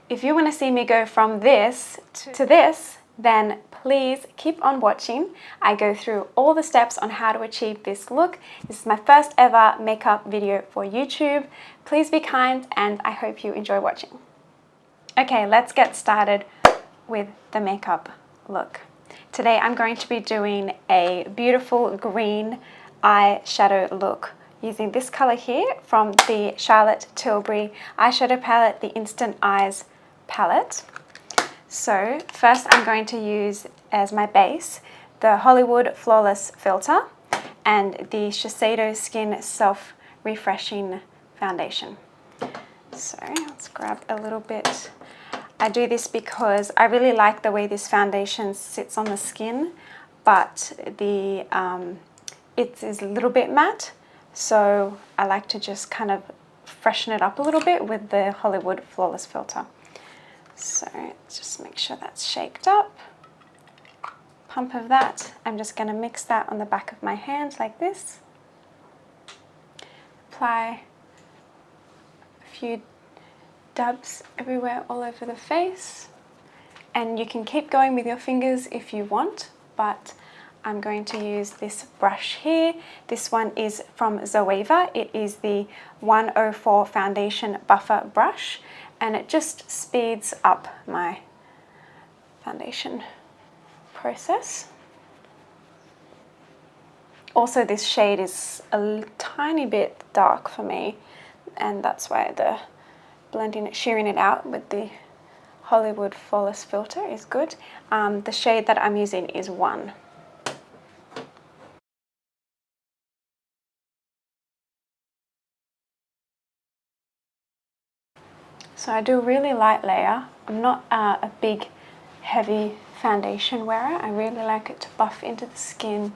if you want to see me go from this to this, then please keep on watching. I go through all the steps on how to achieve this look. This is my first ever makeup video for YouTube. Please be kind and I hope you enjoy watching. Okay, let's get started with the makeup look. Today I'm going to be doing a beautiful green eyeshadow look using this color here from the Charlotte Tilbury eyeshadow palette, the Instant Eyes palette. So first I'm going to use as my base the Hollywood Flawless Filter and the Shiseido Skin Self Refreshing Foundation. So let's grab a little bit. I do this because I really like the way this foundation sits on the skin, but it is a little bit matte, so I like to just kind of freshen it up a little bit with the Hollywood Flawless Filter. So just make sure that's shaped up. Pump of that. I'm just going to mix that on the back of my hand like this. Apply a few dabs everywhere all over the face. And you can keep going with your fingers if you want, but I'm going to use this brush here. This one is from Zoeva. It is the 104 Foundation Buffer Brush, and it just speeds up my foundation process. Also, this shade is a tiny bit dark for me, and that's why the blending it, shearing it out with the Hollywood Flawless Filter is good. The shade that I'm using is 1. So I do a really light layer. I'm not a big, heavy foundation wearer. I really like it to buff into the skin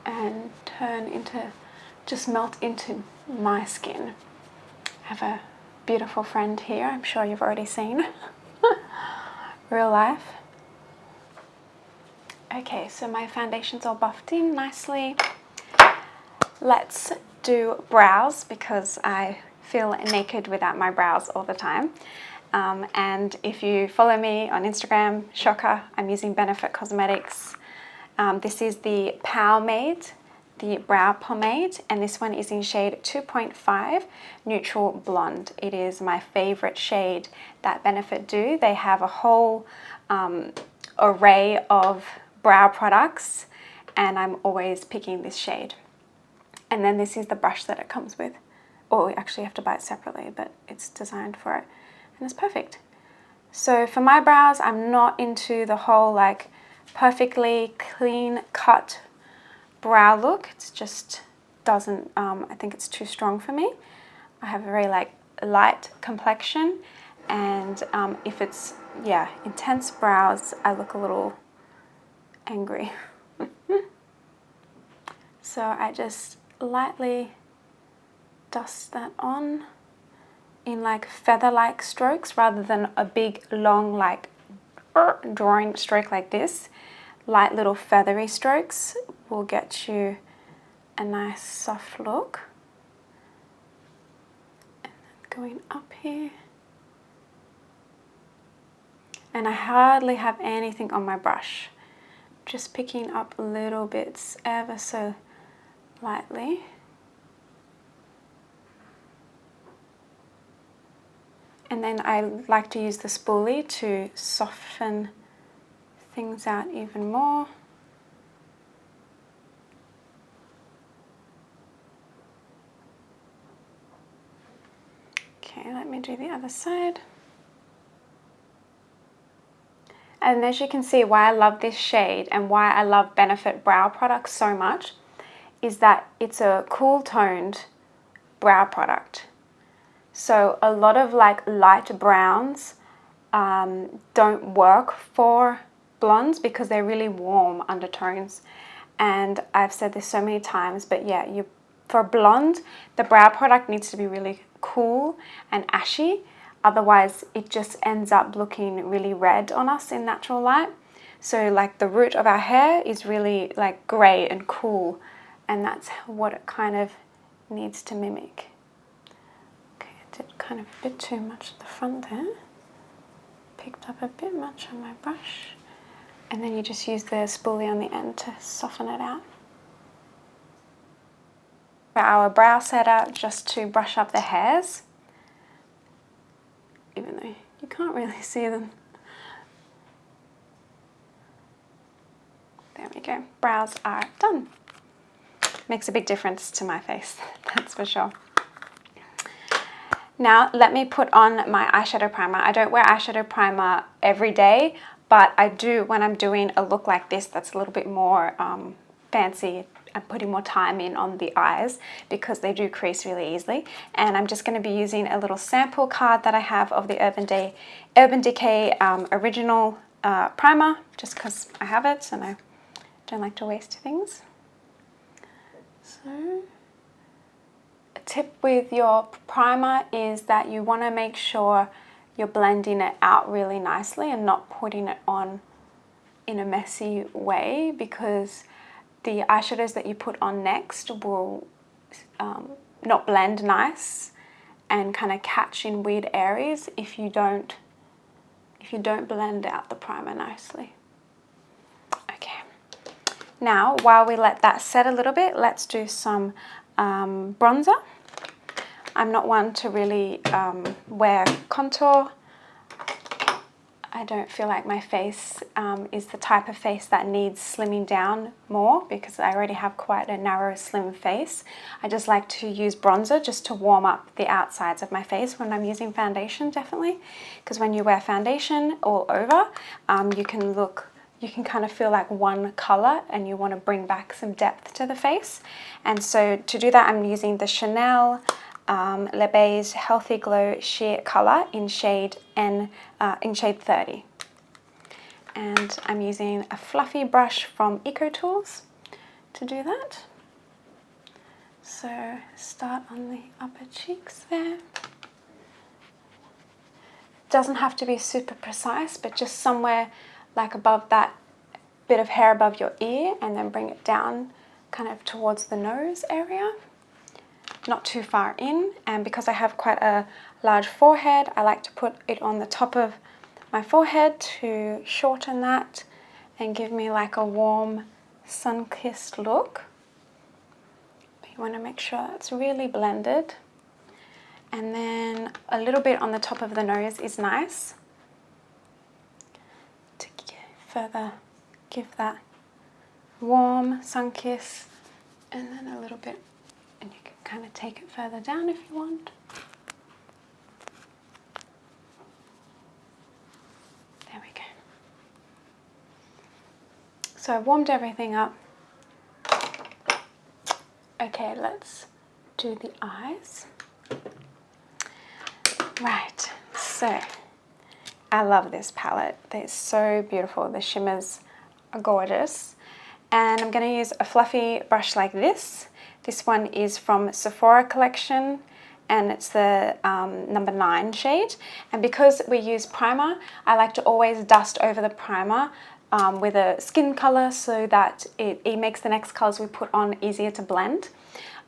and just melt into my skin. I have a beautiful friend here, I'm sure you've already seen. Real life. Okay, so my foundation's all buffed in nicely. Let's do brows because I feel naked without my brows all the time. And if you follow me on Instagram, shocker, I'm using Benefit Cosmetics. This is the Pomade, the brow pomade, and this one is in shade 2.5 Neutral Blonde. It is my favorite shade that Benefit do. They have a whole array of brow products, and I'm always picking this shade. And then this is the brush that it comes with. Or actually you have to buy it separately, but it's designed for it and it's perfect. So for my brows, I'm not into the whole like perfectly clean cut brow look. It just doesn't, I think it's too strong for me. I have a very like light complexion, and if it's, yeah, intense brows, I look a little angry. So I just lightly dust that on in like feather-like strokes rather than a big long like drawing stroke like this. Light little feathery strokes will get you a nice soft look. And then going up here. And I hardly have anything on my brush. Just picking up little bits ever so lightly. And then I like to use the spoolie to soften things out even more. Okay, let me do the other side. And as you can see, why I love this shade and why I love Benefit brow products so much is that it's a cool toned brow product. So a lot of like light browns don't work for blondes because they're really warm undertones. And I've said this so many times, but yeah, for blonde, the brow product needs to be really cool and ashy. Otherwise, it just ends up looking really red on us in natural light. So like the root of our hair is really like grey and cool, and that's what it kind of needs to mimic. Okay, I did kind of a bit too much at the front there. picked up a bit much on my brush. And then you just use the spoolie on the end to soften it out. For our brow setter, just to brush up the hairs, even though you can't really see them. There we go. Brows are done. Makes a big difference to my face, that's for sure. Now let me put on my eyeshadow primer. I don't wear eyeshadow primer every day, but I do when I'm doing a look like this that's a little bit more fancy. I'm putting more time in on the eyes because they do crease really easily. And I'm just going to be using a little sample card that I have of the Urban Decay original primer, just because I have it and I don't like to waste things. So, a tip with your primer is that you want to make sure you're blending it out really nicely and not putting it on in a messy way, because the eyeshadows that you put on next will not blend nice and kind of catch in weird areas if you don't blend out the primer nicely. Okay. Now, while we let that set a little bit, let's do some bronzer. I'm not one to really wear contour. I don't feel like my face is the type of face that needs slimming down more, because I already have quite a narrow, slim face. I just like to use bronzer just to warm up the outsides of my face when I'm using foundation, definitely. Because when you wear foundation all over, you can kind of feel like one color and you want to bring back some depth to the face. And so to do that, I'm using the Chanel Le Beige Healthy Glow Sheer Color in shade 30. And I'm using a fluffy brush from Eco Tools to do that. So start on the upper cheeks there. Doesn't have to be super precise, but just somewhere like above that bit of hair above your ear, and then bring it down kind of towards the nose area. Not too far in, and because I have quite a large forehead, I like to put it on the top of my forehead to shorten that and give me like a warm, sun-kissed look. But you want to make sure that's really blended. And then a little bit on the top of the nose is nice to further give that warm sun kiss, and then a little bit, and you can kind of take it further down if you want. There we go. So I've warmed everything up. Okay, let's do the eyes. Right, so I love this palette. They're so beautiful. The shimmers are gorgeous. And I'm going to use a fluffy brush like this. This one is from Sephora collection, and it's the number 9 shade. And because we use primer, I like to always dust over the primer with a skin color so that it makes the next colors we put on easier to blend.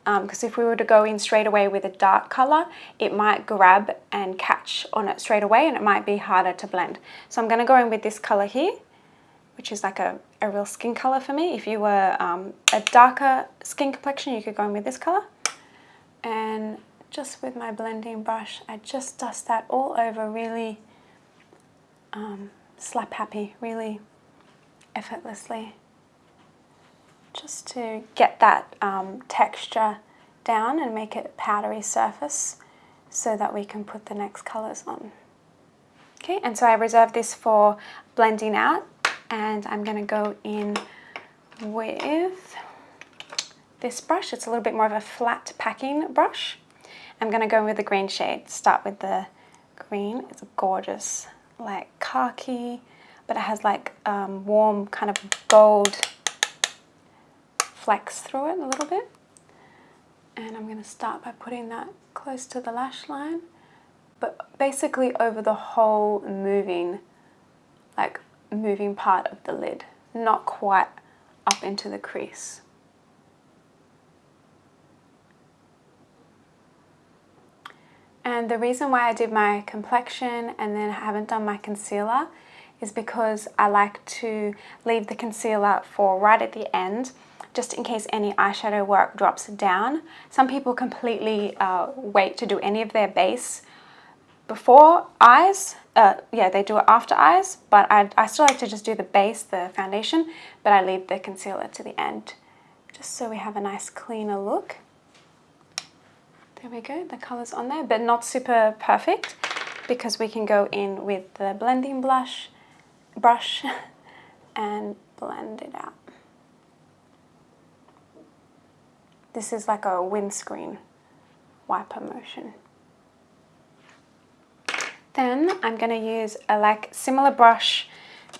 Because if we were to go in straight away with a dark color, it might grab and catch on it straight away, and it might be harder to blend. So I'm going to go in with this color here, which is like a real skin color for me. If you were a darker skin complexion, you could go in with this color. And just with my blending brush, I just dust that all over really slap happy, really effortlessly. Just to get that texture down and make it a powdery surface so that we can put the next colors on. Okay, and so I reserve this for blending out, and I'm going to go in with this brush. It's a little bit more of a flat packing brush. I'm going to go in with the green shade. Start with the green. It's gorgeous, like khaki, but it has like warm kind of gold flecks through it a little bit. And I'm going to start by putting that close to the lash line, but basically over the whole moving part of the lid, not quite up into the crease. And the reason why I did my complexion and then haven't done my concealer is because I like to leave the concealer for right at the end, just in case any eyeshadow work drops down. Some people completely wait to do any of their base before eyes. They do it after eyes, but I still like to just do the base, the foundation, but I leave the concealer to the end, just so we have a nice cleaner look. There we go, the colour's on there, but not super perfect, because we can go in with the blending brush and blend it out. This is like a windscreen wiper motion. Then I'm going to use a similar brush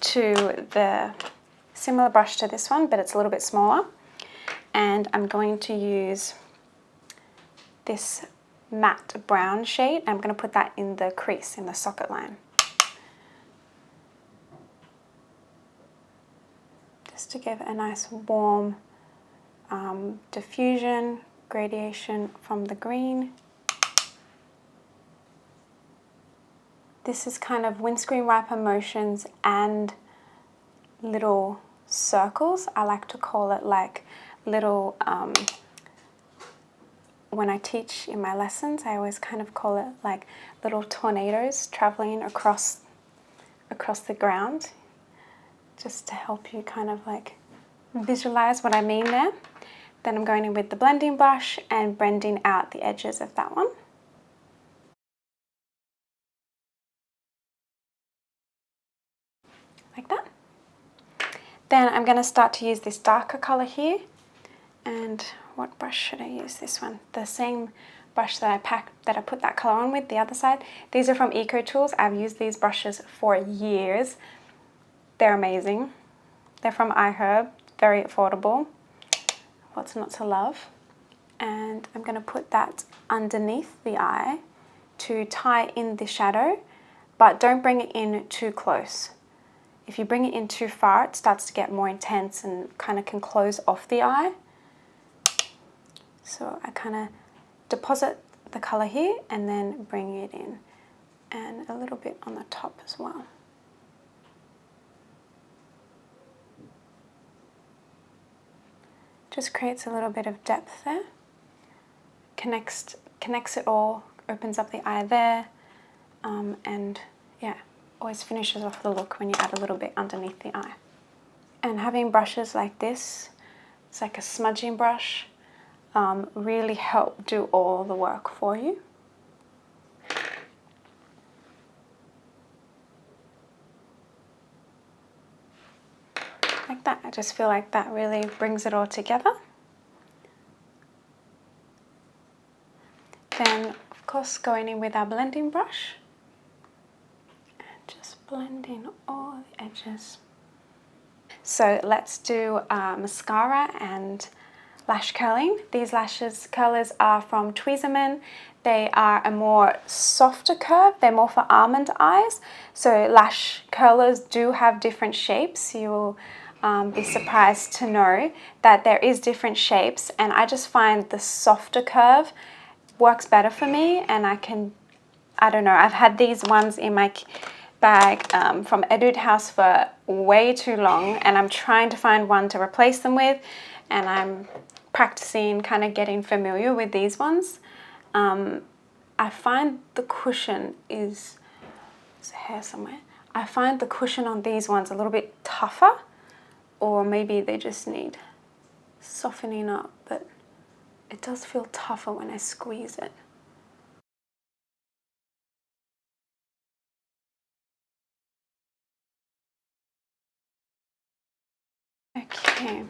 to this one, but it's a little bit smaller. And I'm going to use this matte brown shade. I'm going to put that in the crease, in the socket line. Just to give a nice warm diffusion, gradation from the green. This is kind of windscreen wiper motions and little circles. I like to call it like little, when I teach in my lessons, I always kind of call it like little tornadoes traveling across the ground, just to help you kind of like visualize what I mean there. Then I'm going in with the blending brush and blending out the edges of that one. Like that. Then I'm going to start to use this darker color here. And what brush should I use? This one. The same brush that I put that color on with, the other side. These are from Eco Tools. I've used these brushes for years. They're amazing. They're from iHerb, very affordable. What's not to love? And I'm going to put that underneath the eye to tie in the shadow, but don't bring it in too close. If you bring it in too far, it starts to get more intense and kind of can close off the eye. So I kind of deposit the color here and then bring it in, and a little bit on the top as well. Just creates a little bit of depth there. Connects it all, opens up the eye there, and yeah, always finishes off the look when you add a little bit underneath the eye. And having brushes like this, it's like a smudging brush, really help do all the work for you. Like that. I just feel like that really brings it all together. Then, of course, going in with our blending brush and just blending all the edges. So let's do mascara and lash curling. These lashes curlers are from Tweezerman. They are a more softer curve. They're more for almond eyes. So lash curlers do have different shapes. You will be surprised to know that there is different shapes, and I just find the softer curve works better for me. And I don't know, I've had these ones in my bag from Etude House for way too long, and I'm trying to find one to replace them with, and I'm practicing kind of getting familiar with these ones. I find the cushion there's a hair somewhere. I find the cushion on these ones a little bit tougher, or maybe they just need softening up, but it does feel tougher when I squeeze it. Okay,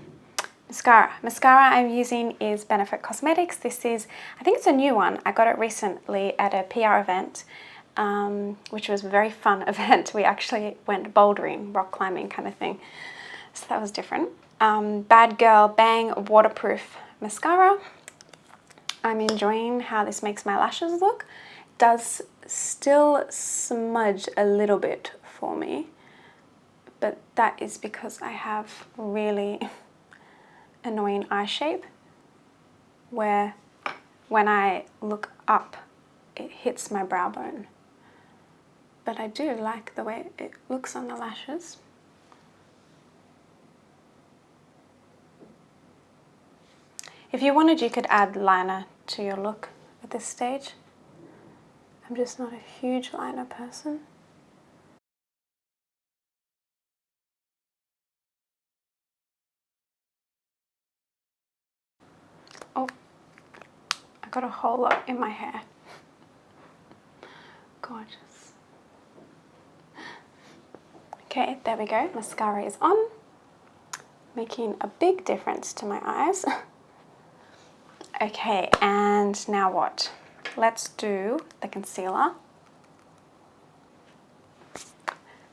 mascara. Mascara I'm using is Benefit Cosmetics. This is, I think it's a new one. I got it recently at a PR event, which was a very fun event. We actually went bouldering, rock climbing kind of thing. So that was different. Bad Girl Bang Waterproof Mascara. I'm enjoying how this makes my lashes look. It does still smudge a little bit for me, but that is because I have really annoying eye shape, where when I look up it hits my brow bone. But I do like the way it looks on the lashes. If you wanted, you could add liner to your look at this stage. I'm just not a huge liner person. Oh, I got a whole lot in my hair. Gorgeous. Okay, there we go. Mascara is on, making a big difference to my eyes. Okay, and now what? Let's do the concealer.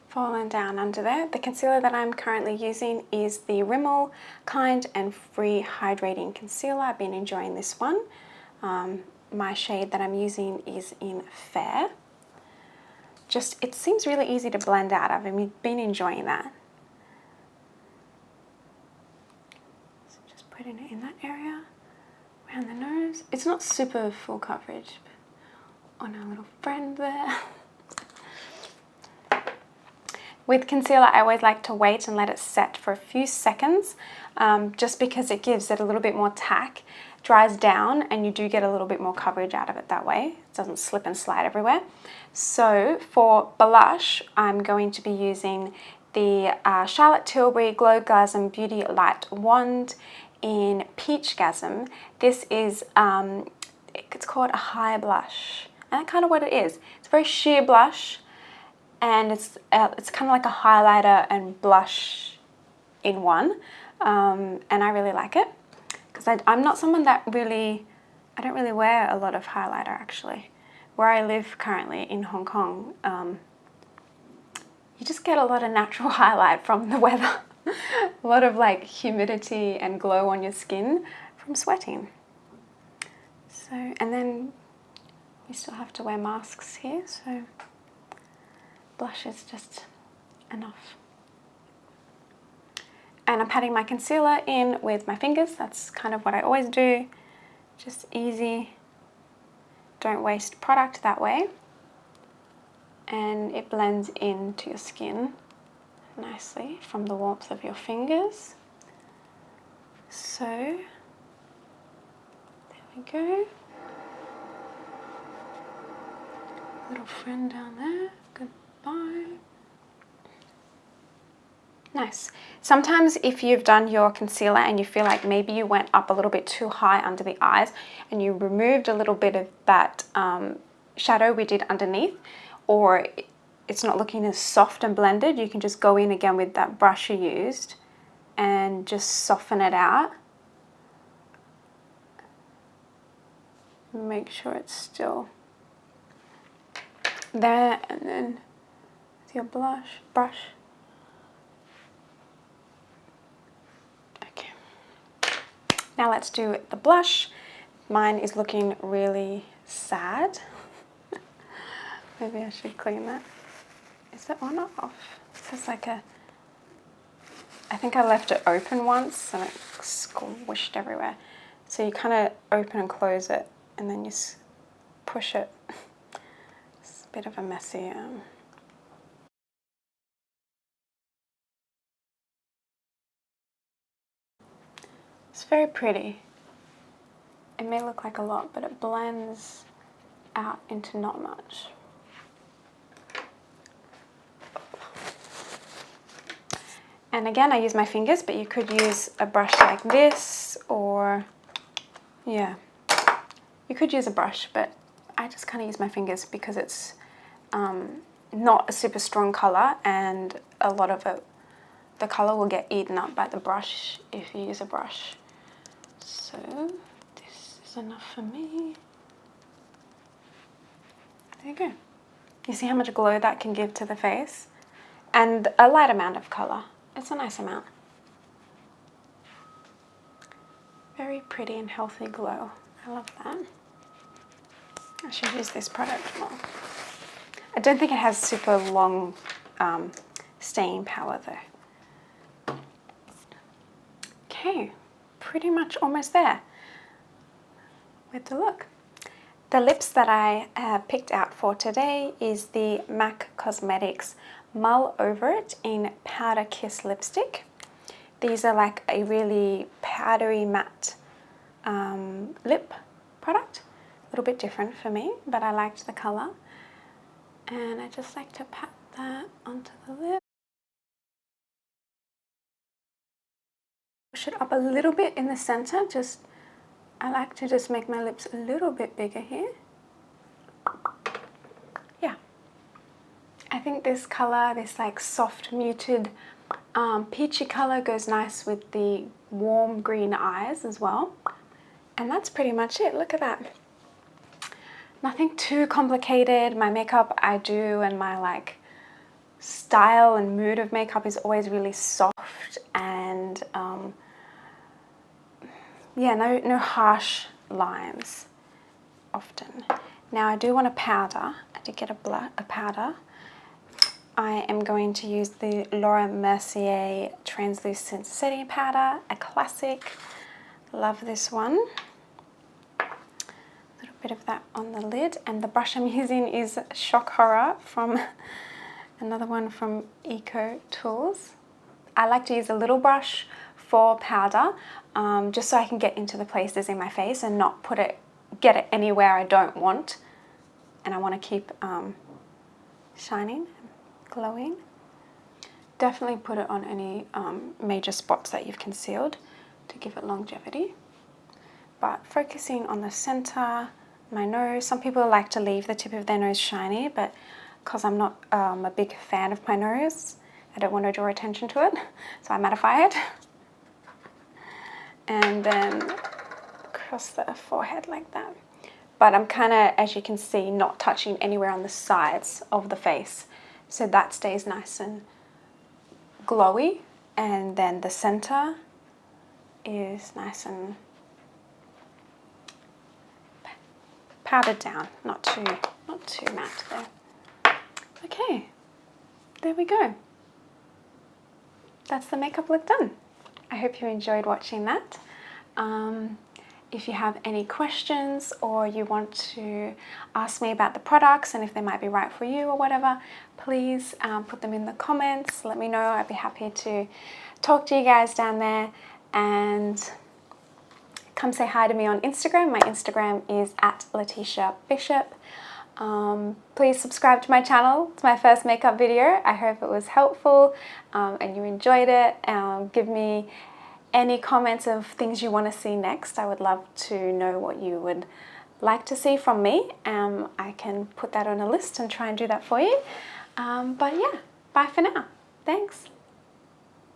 Falling down under there. The concealer that I'm currently using is the Rimmel Kind and Free Hydrating Concealer. I've been enjoying this one. My shade that I'm using is in Fair. It seems really easy to blend out. I've been enjoying that. So just putting it in that area, around the nose. It's not super full coverage, but on our little friend there. With concealer, I always like to wait and let it set for a few seconds, just because it gives it a little bit more tack, dries down, and you do get a little bit more coverage out of it that way. It doesn't slip and slide everywhere. So for blush, I'm going to be using the Charlotte Tilbury Glow Gasm Beauty Light Wand in Peach Gasm. This is, it's called a high blush, and that's kind of what it is. It's a very sheer blush, and it's kind of like a highlighter and blush in one, and I really like it because I'm not someone that I don't really wear a lot of highlighter actually. Where I live currently in Hong Kong, you just get a lot of natural highlight from the weather. A lot of like humidity and glow on your skin from sweating. So, and then we still have to wear masks here, so blush is just enough. And I'm patting my concealer in with my fingers. That's kind of what I always do. Just easy. Don't waste product that way. And it blends into your skin nicely from the warmth of your fingers. So, there we go. Little friend down there. Goodbye. Nice. Sometimes if you've done your concealer and you feel like maybe you went up a little bit too high under the eyes and you removed a little bit of that shadow we did underneath, or it's not looking as soft and blended, you can just go in again with that brush you used and just soften it out. Make sure it's still there, and then with your brush. Okay. Now let's do the blush. Mine is looking really sad. Maybe I should clean that. Is it on or off? There's like I think I left it open once and it squished everywhere. So you kind of open and close it and then you push it. It's a bit of a messy. It's very pretty. It may look like a lot, but it blends out into not much. And again, I use my fingers, but you could use a brush like this, or yeah, you could use a brush, but I just kind of use my fingers because it's not a super strong color, and a lot of it, the color will get eaten up by the brush if you use a brush. So this is enough for me. There you go. You see how much glow that can give to the face? And a light amount of color. It's a nice amount. Very pretty and healthy glow. I love that. I should use this product more. I don't think it has super long staying power though. Okay, pretty much almost there with the look. The lips that I have picked out for today is the MAC Cosmetics Mull Over It in Powder Kiss lipstick. These are like a really powdery matte lip product. A little bit different for me, but I liked the colour. And I just like to pat that onto the lip. Push it up a little bit in the centre. I like to just make my lips a little bit bigger here. Yeah. I think this colour, this like soft muted peachy colour goes nice with the warm green eyes as well. And that's pretty much it. Look at that. Nothing too complicated. My makeup I do and my like style and mood of makeup is always really soft and yeah, no harsh lines often. Now I do want a powder. I did get a powder. I am going to use the Laura Mercier Translucent Setting Powder, a classic. Love this one. A little bit of that on the lid, and the brush I'm using is Shock Horror from another one from Eco Tools. I like to use a little brush for powder, just so I can get into the places in my face and not get it anywhere I don't want. And I want to keep shining, glowing. Definitely put it on any major spots that you've concealed to give it longevity. But focusing on the center, my nose. Some people like to leave the tip of their nose shiny, but because I'm not a big fan of my nose, I don't want to draw attention to it, so I mattify it. And then across the forehead like that. But I'm kind of, as you can see, not touching anywhere on the sides of the face. So that stays nice and glowy. And then the center is nice and powdered down, not too matte there. Okay, there we go. That's the makeup look done. I hope you enjoyed watching that. If you have any questions or you want to ask me about the products and if they might be right for you or whatever, please put them in the comments. Let me know. I'd be happy to talk to you guys down there, and come say hi to me on Instagram. My Instagram is @LeticiaBishop. Please subscribe to my channel. It's my first makeup video. I hope it was helpful and you enjoyed it. Give me any comments of things you want to see next. I would love to know what you would like to see from me. I can put that on a list and try and do that for you. But yeah, bye for now. Thanks.